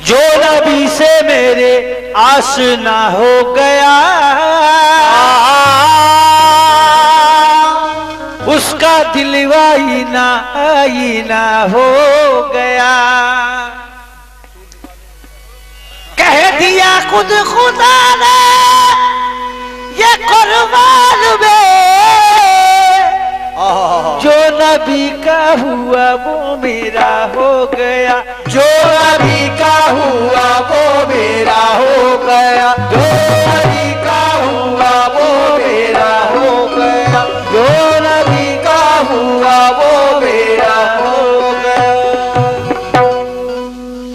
जो नबी से मेरे आशना हो गया, उसका दिल आईना आईना हो गया। कह दिया खुद खुदा ने ये कुर्बान में, जो नबी का हुआ वो मेरा हो गया, जो नबी का हुआ वो मेरा हो गया, जो नबी का हुआ वो मेरा हो गया, जो नबी का हुआ वो मेरा हो गया।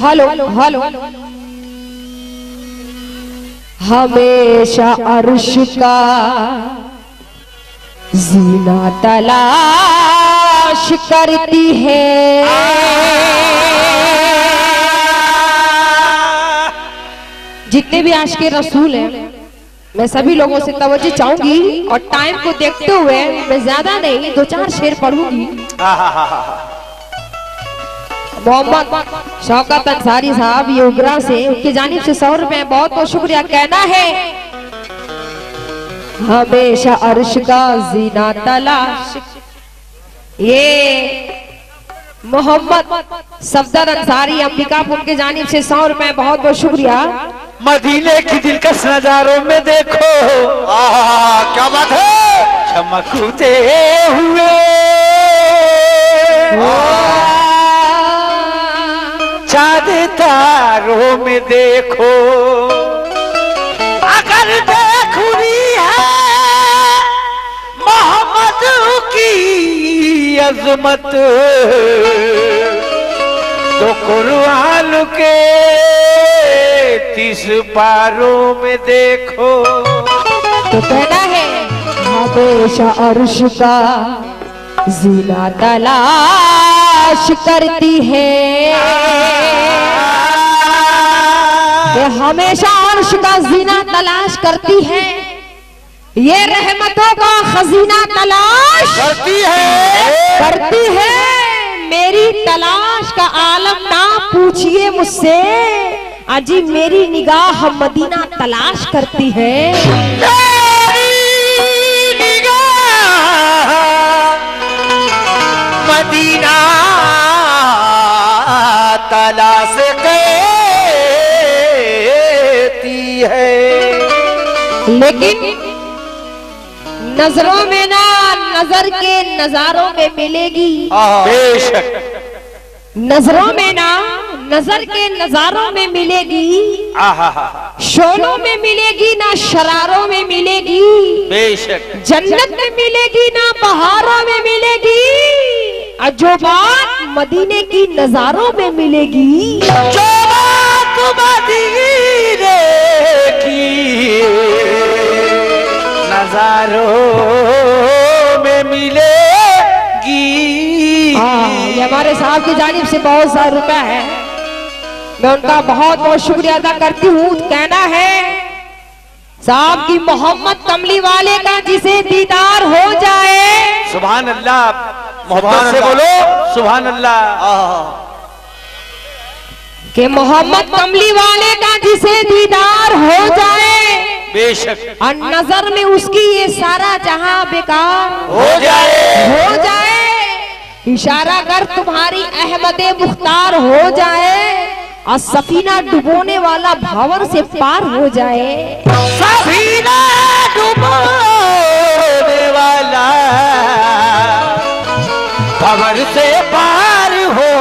हेलो हेलो, हमेशा अर्श का जीना तलाश करती है, जितने भी आज के रसूल हैं मैं सभी लोगों से तवज्जो चाहूंगी और टाइम को देखते हुए मैं ज्यादा नहीं 2-4 शेर पढ़ूंगी। मोहम्मद शौकत अंसारी साहब योगरा से उनकी जानिब से 100 रुपए बहुत बहुत शुक्रिया। कहना है हमेशा अर्श का जीना तलाश, ये मोहम्मद सफदर अंसारी अंबिका उनके जानिब से 100 रुपए बहुत बहुत शुक्रिया। मदीने की दिलकश नजारों में देखो, क्या बात है, चमकते हुए चांद तारों में देखो, अगर देखनी है मोहम्मद की अजमत तो कुरान के 30 पारों में देखो। तो कहना है हमेशा अर्श का जीना तलाश करती है, हमेशा अर्श का जीना तलाश करती है, ये रहमतों का खजीना तलाश करती है। मेरी तलाश का आलम ना पूछिए मुझसे, अजी मेरी निगाह मदीना तलाश करती है। मेरी निगाह मदीना तलाश करती है, लेकिन नजरों में ना नजर के नजारों में मिलेगी, बेशक नजरों में ना नजर के नजारों में मिलेगी, शोलों में मिलेगी ना शरारों में मिलेगी, बेशक जन्नत में मिलेगी ना बहारों में मिलेगी, और जो बात मदीने की नजारों में मिलेगी, जो बात मदीने की नजारों में मिलेगी। ये हमारे साहब की जानिब से बहुत सारा रुपया है, मैं उनका बहुत बहुत शुक्रिया अदा करती हूँ। कहना है साहब की मोहम्मद कमली वाले का जिसे दीदार हो जाए, सुभान अल्लाह, मोहब्बत से बोलो सुभान अल्लाह, कि मोहम्मद कमली वाले का जिसे दीदार हो जाए, बेशक और नजर में उसकी ये सारा जहां बेकार हो जाए, इशारा कर तुम्हारी अहमदे मुख्तार हो जाए, और सफीना डुबोने वाला भंवर से पार हो जाए, सफीना डुबोने वाला भंवर से पार हो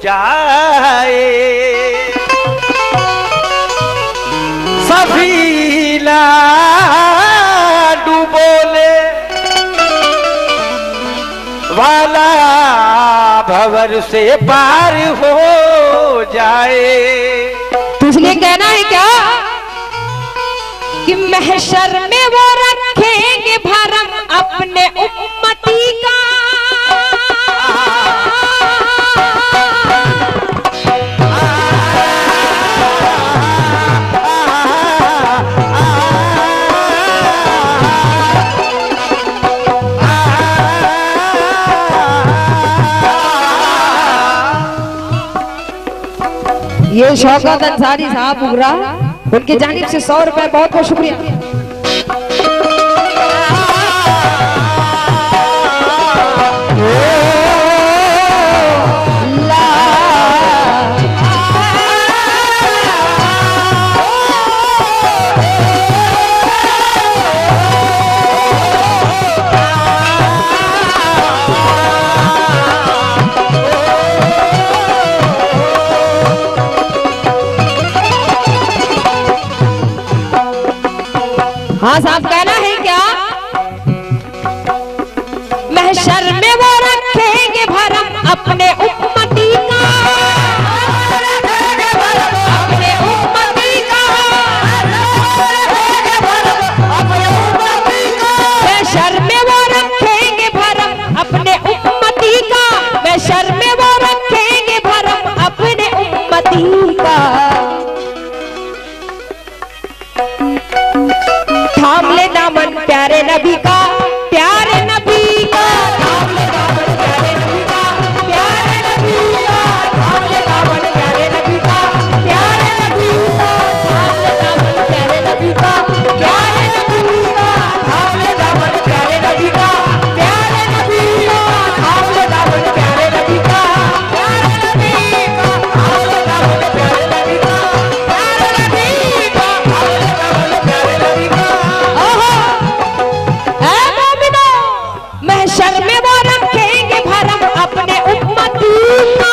जाए, सफीना डुबोने वाला भंवर से पार हो जाए। तो इसलिए कहना है क्या कि महशर में वो रखेंगे भरम अपने उम्मती का, ये शौकत अंसारी साहब उगरा, उनकी जानिब से 100 रुपए, बहुत बहुत शुक्रिया। हाँ साहब, कहना है क्या? महशर में वो रखेंगे भरम अपने उम्मती का, अपने उम्मती का, महशर में वो रखेंगे भरम अपने उम्मती का, महशर में वो रखेंगे भरम अपने उम्मती का। थाम ले दामन प्यारे नबी का, प्यारे नबी का, थाम ले दामन प्यारे नबी का, प्यारे नबी का, थाम ले दामन प्यारे नबी का, प्यारे नबी का, थाम ले दामन प्यारे नबी का, प्यारे नबी का, थाम ले दामन प्यारे नबी का, प्यारे नबी का, थाम ले दामन प्यारे नबी का, प्यारे नबी का, थाम ले दामन प्यारे नबी का, प्यारे नबी का, थाम ले दामन प्यारे नबी का। महशर में वो रखेंगे भरम अपने उम्मती का,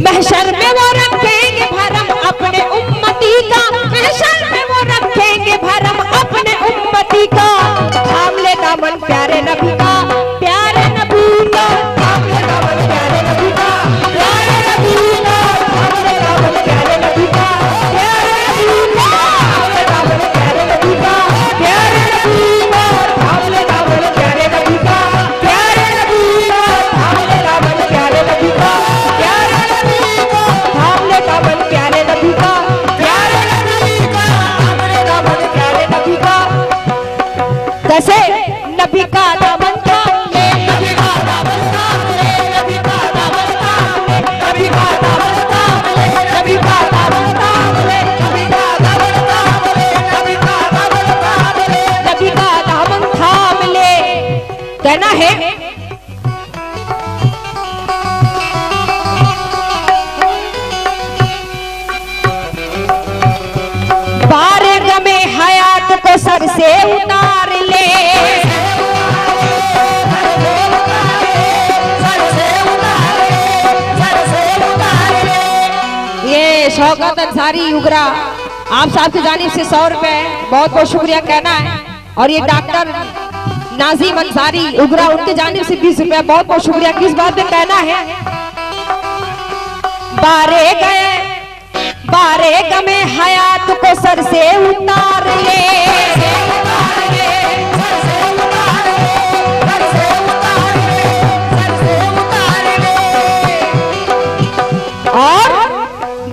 महशर में वो रखेंगे भरम अपने उम्मती का, महशर में वो रखेंगे भरम अपने उम्मती का। थाम ले दामन प्यारे नबी का, प्यारे नबी का, थाम ले दामन प्यारे नबी का, प्यारे नबी का, थाम ले दामन प्यारे नबी का, प्यारे नबी का, थाम ले दामन प्यारे नबी का, प्यारे नबी का, थाम ले दामन प्यारे नबी का, प्यारे नबी का, थाम ले दामन प्यारे नबी का, प्यारे नबी का, थाम ले दामन प्यारे नबी का, प्यारे नबी का, थाम ले दामन प्यारे नबी का। कैसे नबी का दामन थाम ले, नबी का दामन थाम ले, नबी का दामन थाम ले, नबी का दामन थाम ले, नबी का दामन थाम ले, नबी का दामन थाम ले, नबी का दामन थाम ले, नबी का दामन थाम ले। कहना है बारे गमे हयात को सर से उतार ले, ये शौकत अंसारी उगरा, आप साहब की जानिब से 100 रुपए, बहुत बहुत शुक्रिया कहना है। और ये डॉक्टर नाजिम अंसारी उगरा, उनके जानिब से 20 रुपए, बहुत बहुत शुक्रिया। किस बात पे कहना है? बारे गमे हयात को सर से उतार ले, और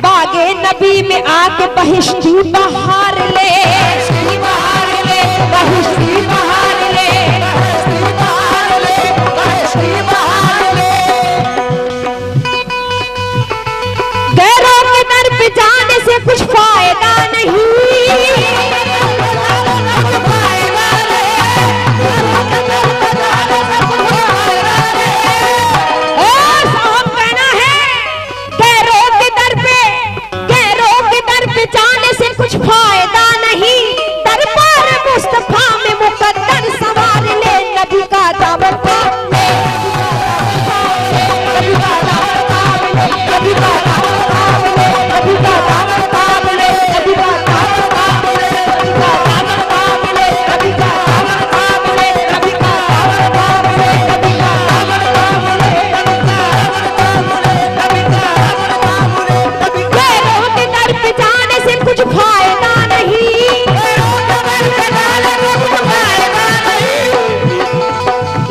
बागे नबी में आके बहिश्ती बहार ले, बहिश्ती बहार ले, बहिश्ती बहार ले, बहिश्ती बहार ले। गैरों के दर पे जाने से कुछ फायदा नहीं, जाने से कुछ फायदा नहीं, दरबार मुस्तफा में मुकद्दर सवार ले, नबी का दामन थाम ले, नबी का दामन थाम ले, नबी का दामन थाम ले, नबी का दामन थाम ले, नबी का दामन थाम ले, नबी का दामन थाम ले, नबी का दामन थाम ले, नबी का दामन थाम ले, नबी का दामन थाम ले, नबी का दामन थाम ले, नबी का दामन थाम ले, नबी का के दर पे जाने से कुछ फायदा नहीं,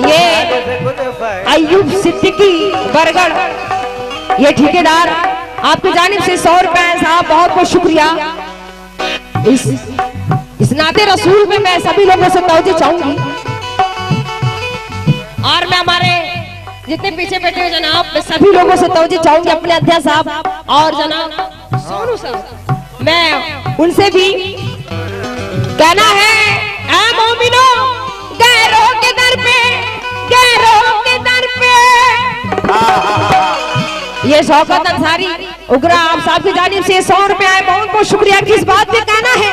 ये अय्यूब सिद्दीकी बरगढ़, ये ठेकेदार, आपकी जानिब से 100 रुपए साहब, बहुत बहुत शुक्रिया। इस इस नाते रसूल में मैं सभी लोगों से तवज्जो चाहूंगी और मैं हमारे जितने पीछे बैठे हुए जनाब, मैं सभी लोगों से तवज्जो चाहूंगी, अपने अध्यक्ष साहब और जनाब सोनू साहब, मैं उनसे भी कहना है, ऐ मोमिनो गैरों के दर पे, गैरों के दर पे। ये शौकत अंसारी उगरा आप साहब की जानिब से 100 रुपए आए, बहुत बहुत शुक्रिया। किस बात पे कहना है,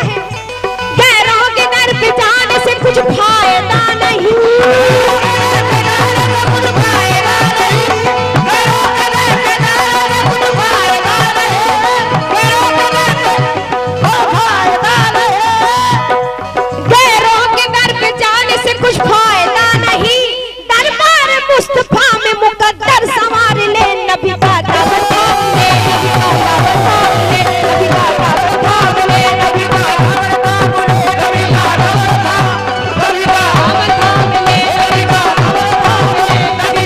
गैरों के दर पे जाने से कुछ फायदा नहीं, कुछ फायदा नहीं, दरबार मुस्तफा में मुकद्दर संवार ले, नबी का दामन थाम ले, नबी का दामन थाम ले, नबी का दामन थाम ले, नबी का दामन थाम ले, नबी का दामन थाम ले, नबी का दामन थाम ले।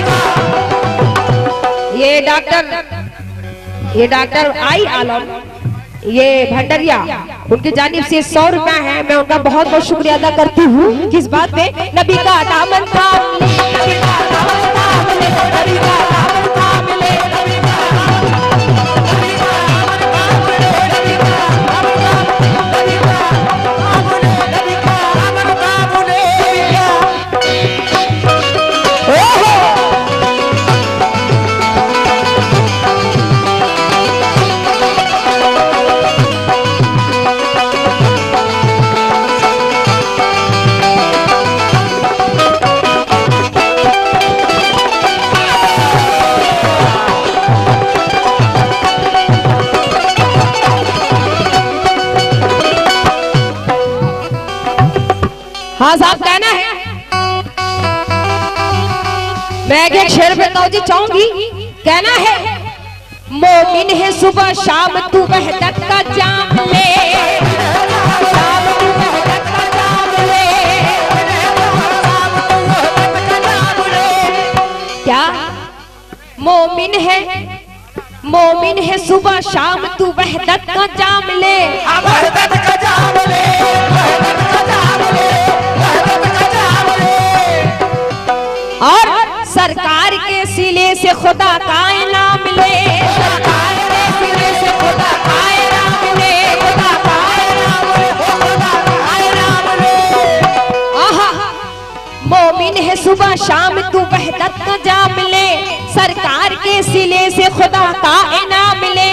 ये डॉक्टर आई आलम, ये भंडरिया, उनकी जानिब से 100 रुपया है, मैं उनका बहुत बहुत शुक्रिया अदा करती हूँ। किस बात पे, नबी का दामन थाम ले, नबी का दामन थाम ले, नबी का दामन थाम ले, नबी का हाँ साहब कहना है, मैं एक शेर पे तवज्जो चाहूंगी, कहना है, मोमिन है सुबह शाम तू वहदत का जाम ले, शाम तू वहदत का जाम ले, क्या मोमिन है सुबह शाम तू वहदत का जाम ले, वहदत का जाम ले, वहदत का जाम ले, और सरकार के सिले से खुदा का इनाम ले, सरकार के सिले से खुदा का इनाम ले, खुदा का इनाम ले, खुदा का इनाम ले। आहा, मोमिन है सुबह शाम तू वहदत का जाम ले, सरकार के सिले से खुदा का इनाम ले।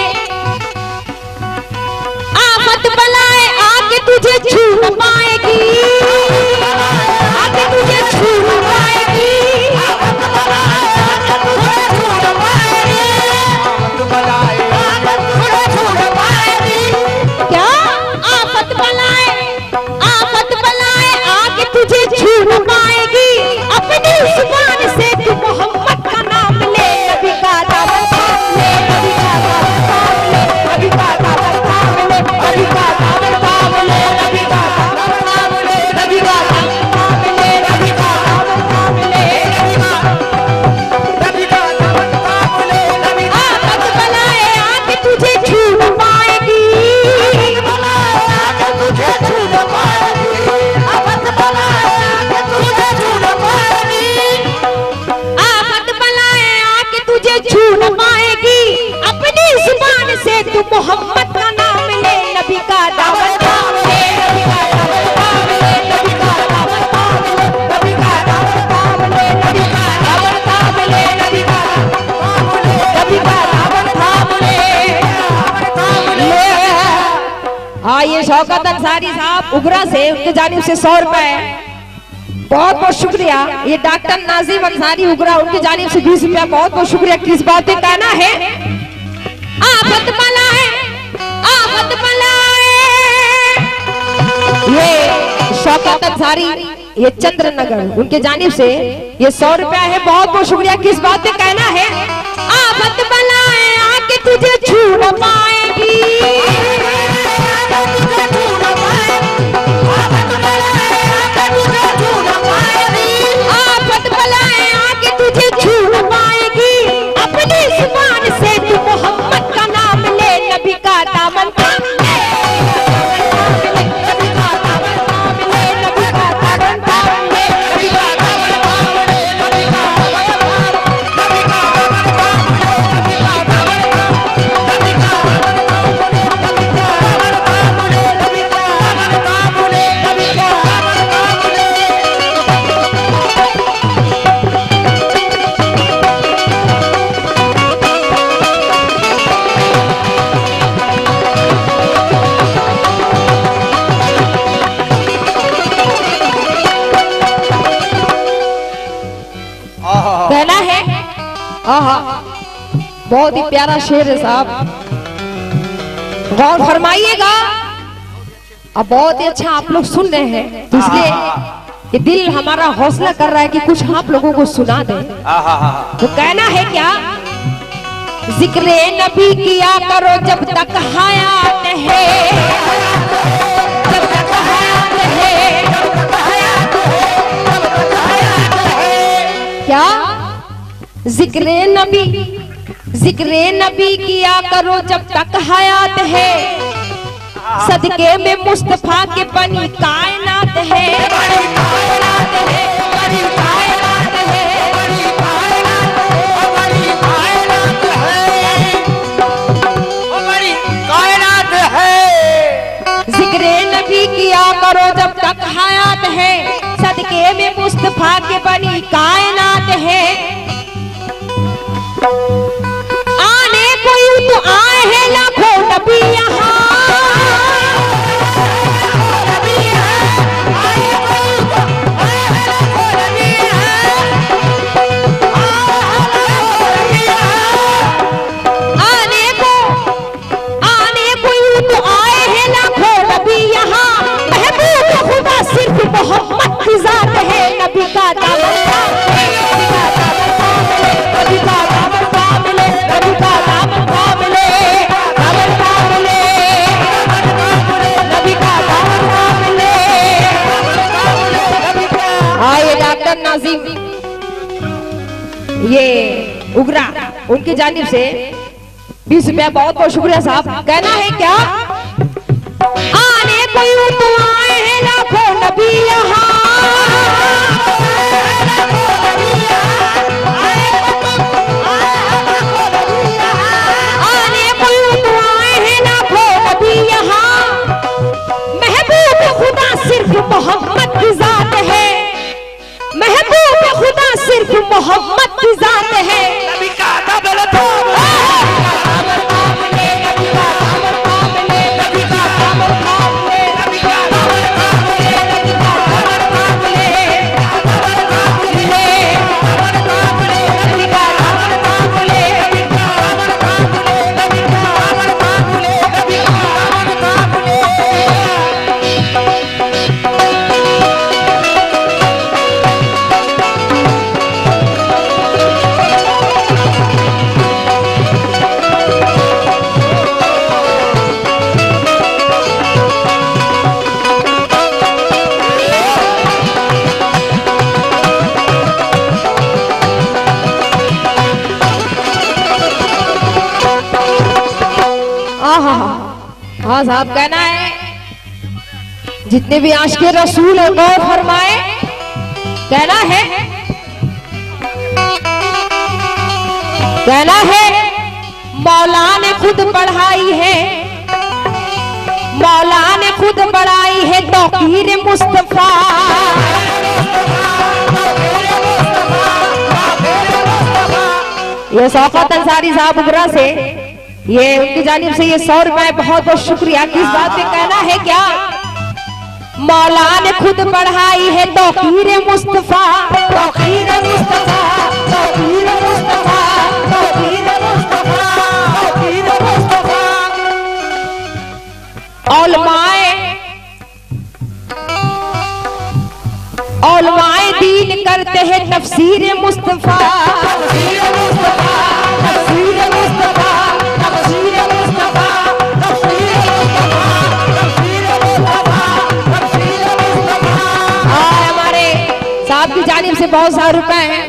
आफत बलाए आके तुझे छू पाएगी, आके तुझे छू पाएगी, क्या आफत बलाए आके तुझे छू पाएगी, अपनी जुबान से तू मोहम्मद का नाम ले, नबी का दामन थाम ले, नबी का दामन थाम ले, नबी का दामन थाम ले, नबी का दामन थाम ले, नबी का दामन थाम ले, नबी का दामन थाम ले, नबी का दामन थाम ले, नबी का दामन थाम ले, नबी का आफत बलाए आके तुझे छू पाएगी, आके तुझे छू पाएगी, आफत बलाए आके तुझे छू पाएगी, आफत बलाए आके तुझे छू पाएगी, अपनी जुबान से तू मोहम्मद का नाम ले, नबी का दामन थाम ले, नबी का दामन थाम ले, नबी का दामन थाम ले, नबी का दामन थाम ले, नबी का दामन थाम ले, नबी का दामन थाम ले। हाँ, ये शौकत अंसारी साहब उगरा से, उनके जानिब से 100 रुपए, बहुत बहुत शुक्रिया। ये डॉक्टर नाजिम अंसारी उगरा, उनकी जानिब से 20 रुपया, बहुत बहुत शुक्रिया। किस बात पे कहना है, आफत बलाए, आफत बलाए। ये शौकत अंसारी, ये चंद्रनगर, उनके जानिब से ये 100 रुपया है, बहुत बहुत शुक्रिया। किस बात पे कहना है, आफत बलाए आके तुझे छू न पाएगी, आफत बलाए आके तुझे छू न पाएगी, अपनी जुबान से तू मोहम्मद का नाम ले, नबी का दामन थाम ले, नबी का बहुत ही प्यारा शेर है साहब, गौर फरमाइएगा। अब बहुत ही अच्छा आप लोग सुन रहे हैं, तो इसलिए ये दिल हमारा हौसला कर रहा है कि कुछ आप लोगों को सुना दे। तो कहना है क्या, जिक्र नबी किया करो जब तक हयात है, जब तक हयात है, क्या जिक्र नबी किया करो जब तक हयात है, सदके में मुस्तफा के बनी कायनात है, बड़ी कायनात है, बड़ी कायनात है, बड़ी कायनात है, बड़ी कायनात है, बड़ी कायनात है। जिक्र नबी किया करो जब तक हयात है, सदके में मुस्तफा के बनी कायनात है। आने कोई तो आए हैं लाखों नबी यहाँ, मोहम्मद की जात है, नबी का दामन थामे, नबी का दामन थामे, नबी का दामन थामे, दामन थामे, नबी का दामन थामे। आइए डॉक्टर नाजिम, ये उगरा उनकी जानिब से 20 रुपया, बहुत बहुत शुक्रिया साहब। कहना है क्या, आने कोई तो आए हैं लाखों नबी यहाँ, आने कोई तो आए हैं लाखों नबी यहाँ, महबूब खुदा सिर्फ मोहम्मद की जात है, महबूब खुदा सिर्फ मोहम्मद की जात है। नबी का दामन थामे, हाँ साहब। कहना है जितने भी आशिक़े रसूल है गौर फरमाए। कहना है, कहना है मौला ने खुद बढ़ाई है, मौला ने खुद बढ़ाई है तौक़ीर मुस्तफा, ये शौकत अंसारी साहब उगरा से, ये उनकी जानिब से ये 100 रुपए, बहुत बहुत शुक्रिया। किस बात पे कहना है क्या, मौला ने खुद बढ़ाई है तौक़ीर मुस्तफा, तौक़ीर मुस्तफा, तौक़ीर मुस्तफा, तौक़ीर मुस्तफा, तौक़ीर मुस्तफा। औलमाए दीन करते हैं तफसीर मुस्तफा, तफसीर मुस्तफा, तफसीर मुस्तफा, तफसीर मुस्तफा, तफसीर मुस्तफा, तफसीर मुस्तफा, तफसीर मुस्तफा। हमारे साहब की जानिब से बहुत सारे रुपए हैं।